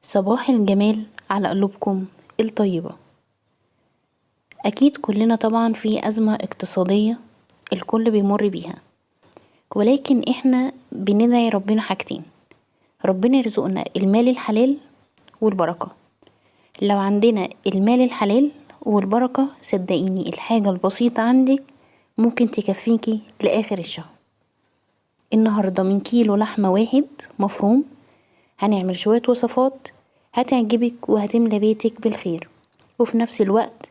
صباح الجمال على قلوبكم الطيبة. أكيد كلنا طبعا في أزمة اقتصادية الكل بيمر بيها، ولكن احنا بندعي ربنا حاجتين: ربنا يرزقنا المال الحلال والبركة. لو عندنا المال الحلال والبركة صدقيني الحاجة البسيطة عندك ممكن تكفيكي لآخر الشهر. النهاردة من كيلو لحمة واحد مفروم هنعمل شوية وصفات هتعجبك وهتملى بيتك بالخير، وفي نفس الوقت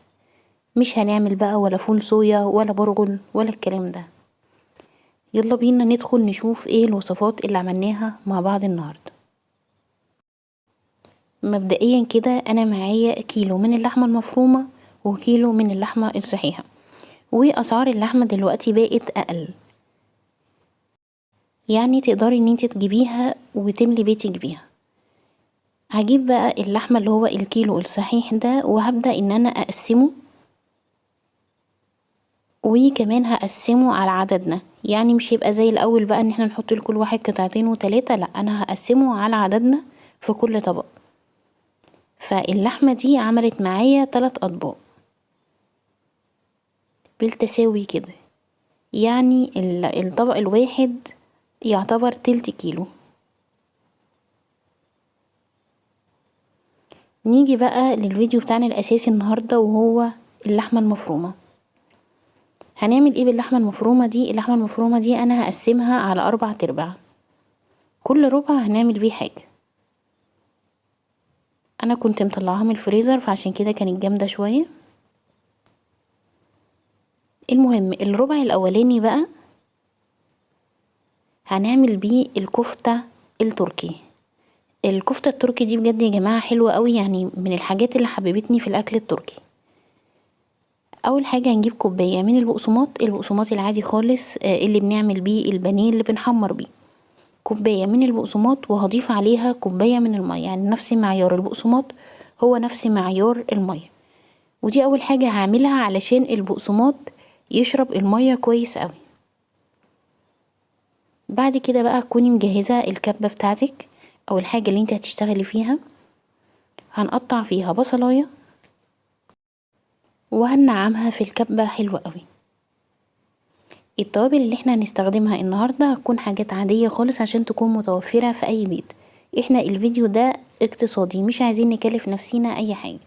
مش هنعمل بقى ولا فول صويا ولا برغل ولا الكلام ده. يلا بينا ندخل نشوف ايه الوصفات اللي عملناها مع بعض النهاردة. مبدئيا كده انا معايا كيلو من اللحمة المفرومة وكيلو من اللحمة الصحيحة، واسعار اللحمة دلوقتي بقت اقل، يعني تقدري ان انت تجيبيها وتملي بيتك بيها. هجيب بقى اللحمة اللي هو الكيلو الصحيح ده وهبدأ ان انا اقسمه، وكمان هقسمه على عددنا، يعني مش هيبقى زي الاول بقى ان احنا نحط لكل واحد قطعتين وتلاتة، لا انا هقسمه على عددنا في كل طبق. فاللحمة دي عملت معايا 3 اطباق بالتساوي كده، يعني الطبق الواحد يعتبر تلت كيلو. نيجي بقى للفيديو بتاعنا الاساسي النهاردة وهو اللحمة المفرومة. هنعمل ايه باللحمة المفرومة دي؟ اللحمة المفرومة دي انا هقسمها على 4 ارباع، كل ربع هنعمل بيه حاجة. انا كنت مطلعاها من الفريزر فعشان كده كانت جامدة شوية. المهم الربع الاولاني بقى هنعمل بيه الكفتة التركي. الكفتة التركي دي بجد يا جماعة حلوة قوي، يعني من الحاجات اللي حببتني في الاكل التركي. اول حاجة هنجيب كوباية من البقسماط العادي خالص، اللي بنعمل بيه البانيه اللي بنحمر بيه. كوباية من البقسماط وهضيف عليها كوباية من المية، يعني نفس معيار البقسماط هو نفس معيار المية. ودي اول حاجة هعملها علشان البقسماط يشرب المية كويس قوي. بعد كده بقى تكوني مجهزة الكبة بتاعتك او الحاجة اللي انت هتشتغلي فيها. هنقطع فيها بصلاية وهنعمها في الكبة حلوة قوي. التوابل اللي احنا هنستخدمها النهاردة هتكون حاجات عادية خالص عشان تكون متوفرة في اي بيت. احنا الفيديو ده اقتصادي، مش عايزين نكلف نفسينا اي حاجة.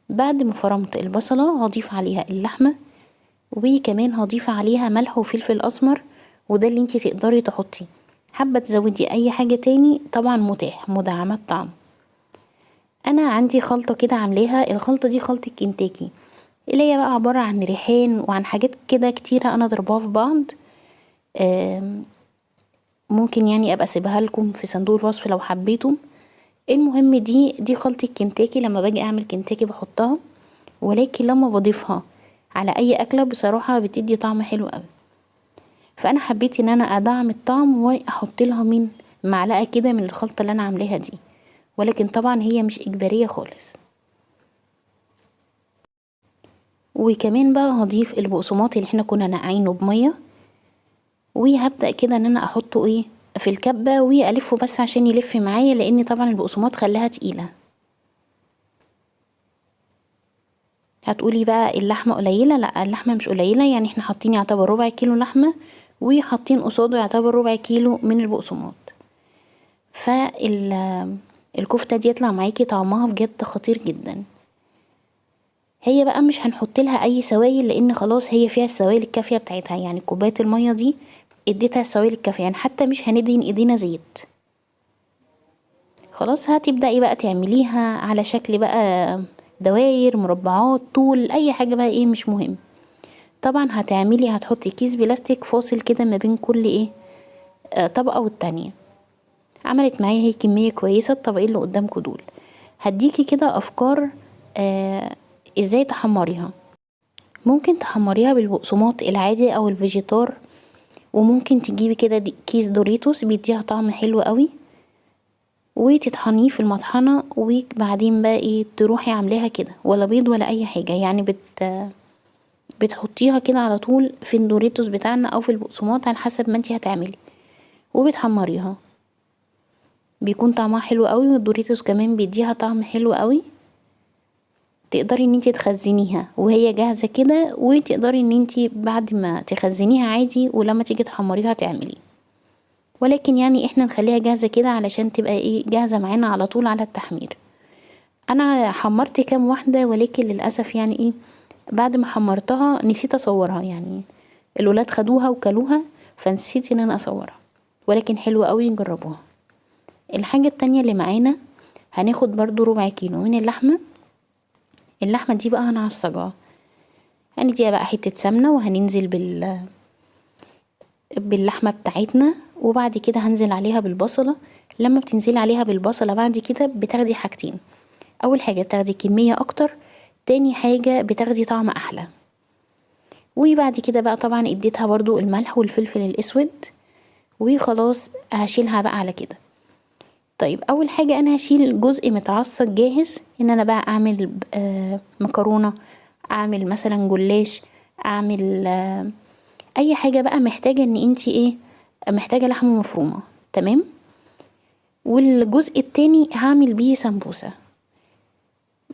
بعد ما فرمت البصلة هضيف عليها اللحمة، وكمان هضيف عليها ملح وفلفل اسمر، وده اللي انتي تقدري تحطيه. حابة تزودي اي حاجة تاني طبعا متاح، مدعمات طعم. انا عندي خلطة كده عاملاها، الخلطة دي خلطة كنتاكي، اللي هي بقى عبارة عن ريحان وعن حاجات كده كتيرة انا ضرباها في بعض. ممكن يعني ابقى اسيبها لكم في صندوق الوصف لو حبيتم. المهم دي خلطة كنتاكي، لما باجي اعمل كنتاكي بحطها، ولكن لما بضيفها على اي اكلة بصراحة بتدي طعم حلو قوي. فانا حبيت ان انا ادعم الطعم واحط لها من معلقة كده من الخلطة اللي انا عاملاها دي، ولكن طبعا هي مش اجبارية خالص. وكمان بقى هضيف البقسماط اللي احنا كنا نقعينه بمية، وهبدأ كده ان انا احطه ايه في الكبة والفه بس عشان يلف معايا، لان طبعا البقسماط خلاها تقيلة. هتقولي بقى اللحمة قليلة، لا اللحمة مش قليلة، يعني احنا حاطين يعتبر ربع كيلو لحمة وحاطين قصاده يعتبر ربع كيلو من البقسماط. الكفتة دي يطلع معاكي طعمها بجد خطير جدا. هي بقى مش هنحط لها اي سوائل لان خلاص هي فيها السوائل الكافية بتاعتها، يعني كوباية المية دي اديتها السوائل الكافية، يعني حتى مش هندهن ايدينا زيت. خلاص هتبدأي بقى تعمليها على شكل بقى دواير، مربعات، طول، اي حاجة بقى ايه مش مهم. طبعا هتحطي كيس بلاستيك فاصل كده ما بين كل ايه طبقة والتانية. عملت معايا هي كمية كويسة الطبقين اللي قدامكوا دول. هديكي كده افكار ازاي تحمريها. ممكن تحمريها بالبقسماط العادي او الفيجيتار، وممكن تجيبي كده كيس دوريتوس بيديها طعم حلو قوي وتطحنيه في المطحنة، وبعدين بقى ايه تروحي عاملاها كده، ولا بيض ولا اي حاجة، يعني بتحطيها كده على طول في الدوريتوس بتاعنا او في البقسماط على حسب ما انتي هتعملي، وبتحمريها. بيكون طعمها حلو قوي، والدوريتوس كمان بيديها طعم حلو قوي. تقدري ان انتي تخزنيها وهي جاهزة كده، وتقدري ان انتي بعد ما تخزنيها عادي ولما تيجي تحمريها تعملي. ولكن يعني احنا نخليها جاهزة كده علشان تبقى ايه، جاهزة معانا على طول على التحمير. انا حمرت كام واحدة، ولكن للأسف يعني ايه، بعد ما حمرتها نسيت اصورها، يعني الولاد خدوها وكلوها فنسيت ان انا اصورها. ولكن حلوة قوي، نجربوها. الحاجة التانية اللي معانا، هناخد برضو 1/4 كيلو من اللحمة. اللحمة دي بقى هنعصجها، هنديها بقى حتة سمنة، وهننزل باللحمة بتاعتنا، وبعد كده هنزل عليها بالبصلة. لما بتنزلي عليها بالبصلة بعد كده بتاخدي حاجتين، اول حاجة بتاخدي كمية اكتر، تاني حاجة بتاخدي طعم احلى. وبعد كده بقى طبعا اديتها برضو الملح والفلفل الاسود، وخلاص هشيلها بقى على كده. طيب اول حاجة انا هشيل جزء متعصج جاهز، ان انا بقى اعمل مكرونة، اعمل مثلا جلاش، اعمل اي حاجة بقى محتاجة ان انتي ايه، محتاجة لحمة مفرومة. تمام. والجزء التاني هعمل بيه سمبوسة،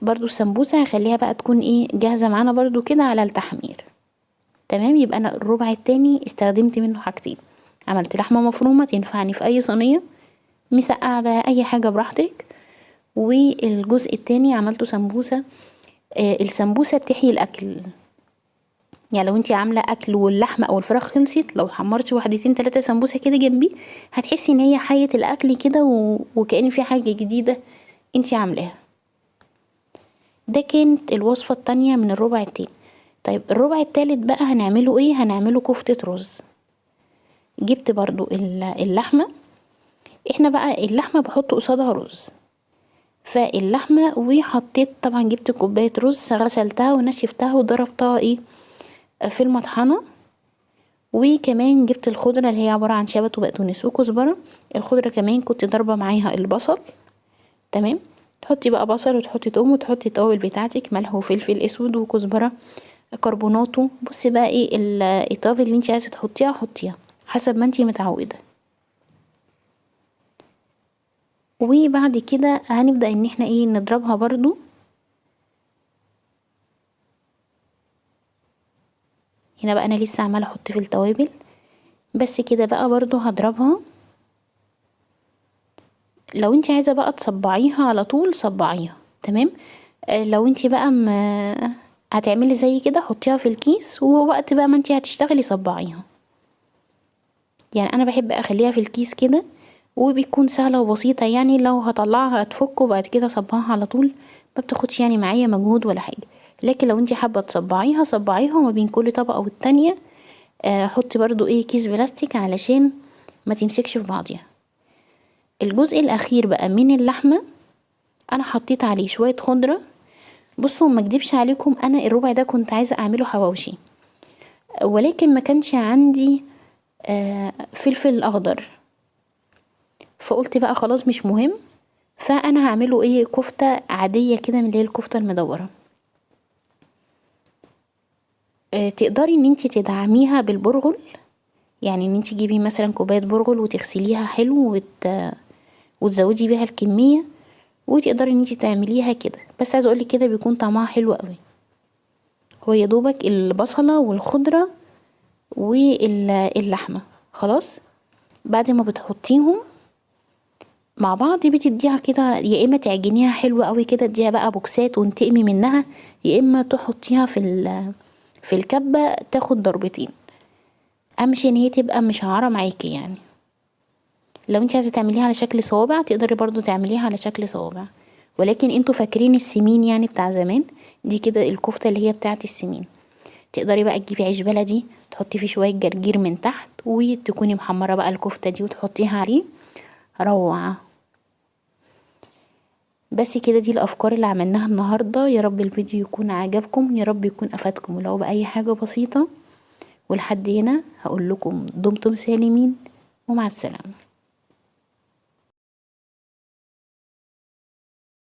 برضو السمبوسة هخليها بقى تكون ايه، جاهزة معانا برضو كده على التحمير. تمام. يبقى انا الربع التاني استخدمت منه حاجتين، عملت لحمة مفرومة تنفعني في اي صينية، مسقعة بقى اي حاجة براحتك، والجزء التاني عملته سمبوسة. السمبوسة بتحيي الاكل، يعني لو انتي عاملة اكل واللحمة او الفراخ خلصت، لو حمرتي 1 2 3 سمبوسة كده جنبي، هتحسي ان هي حية الاكل كده، وكأن في حاجة جديدة انتي عاملاها. ده كانت الوصفة التانية من الربع التاني. طيب الربع التالت بقى هنعمله ايه، هنعمله كفتة رز. جبت برضو اللحمة، احنا بقى اللحمة بحط قصادها رز، فاللحمة وحطيت طبعا، جبت كوباية رز غسلتها ونشفتها وضربتها ايه في المطحنة. وكمان جبت الخضرة اللي هي عبارة عن شبت وبقدونس وكزبرة. الخضرة كمان كنت ضربة معاها البصل. تمام. تحطي بقى بصل، وتحطي توم، وتحطي التوابل بتاعتك، ملح وفلفل اسود وكزبرة كربوناتو. بصي بقى ايه التوابل اللي انت عايزه تحطيها حطيها حسب ما انت متعوده. وبعد كده هنبدا ان احنا ايه، نضربها برضو. هنا بقى انا لسه عماله احط في التوابل، بس كده بقى برضو هضربها. لو انت عايزه بقى تصبعيها على طول صبعيها. تمام. لو انت بقى هتعملي زي كده، حطيها في الكيس، ووقت بقى ما انت هتشتغلي صبعيها. يعني انا بحب اخليها في الكيس كده، وبيكون سهلة وبسيطة، يعني لو هطلعها هتفك وبعد كده صبعها على طول، ما بتاخدش يعني معايا مجهود ولا حاجة. لكن لو انتي حابة تصبعيها صبعيها، وما بين كل طبقة والتانية حطي برضو ايه كيس بلاستيك علشان ما تمسكش في بعضيها. الجزء الاخير بقى من اللحمة، انا حطيت عليه شوية خضرة. بصوا ما اكدبش عليكم، انا الربع ده كنت عايزة اعمله حواوشي، ولكن ما كانش عندي فلفل اخضر، فقلت بقى خلاص مش مهم، فانا هعمله ايه، كفتة عادية كده من اللي هي الكفتة المدورة. تقدري ان انتي تدعميها بالبرغل، يعني ان انتي تجيبي مثلا كوباية برغل وتغسليها حلو وتزودي بيها الكمية، وتقدري ان انتي تعمليها كده. بس عايزة اقولك كده بيكون طعمها حلو قوي. هو يا دوبك البصلة والخضرة واللحمة خلاص. بعد ما بتحطيهم مع بعض بتديها كده، يا اما تعجنيها حلو قوي كده اديها بقى بوكسات وانتقمي منها، يا اما تحطيها في الكبة تاخد ضربتين، امشي ان هي تبقى مشعرة معاكي. يعني لو انت عايزة تعمليها على شكل صوابع تقدري برضو تعمليها على شكل صوابع، ولكن انتوا فاكرين السمين يعني بتاع زمان، دي كده الكفتة اللي هي بتاعت السمين. تقدري بقى تجيبي عيش بلدي تحطي فيه شوية جرجير من تحت، وتكوني محمرة بقى الكفتة دي وتحطيها عليه، روعة. بس كده دي الافكار اللي عملناها النهاردة. يا رب الفيديو يكون عجبكم، يا رب يكون افادكم ولو باي حاجة بسيطة. ولحد هنا هقول لكم دمتم سالمين، ومع السلامة.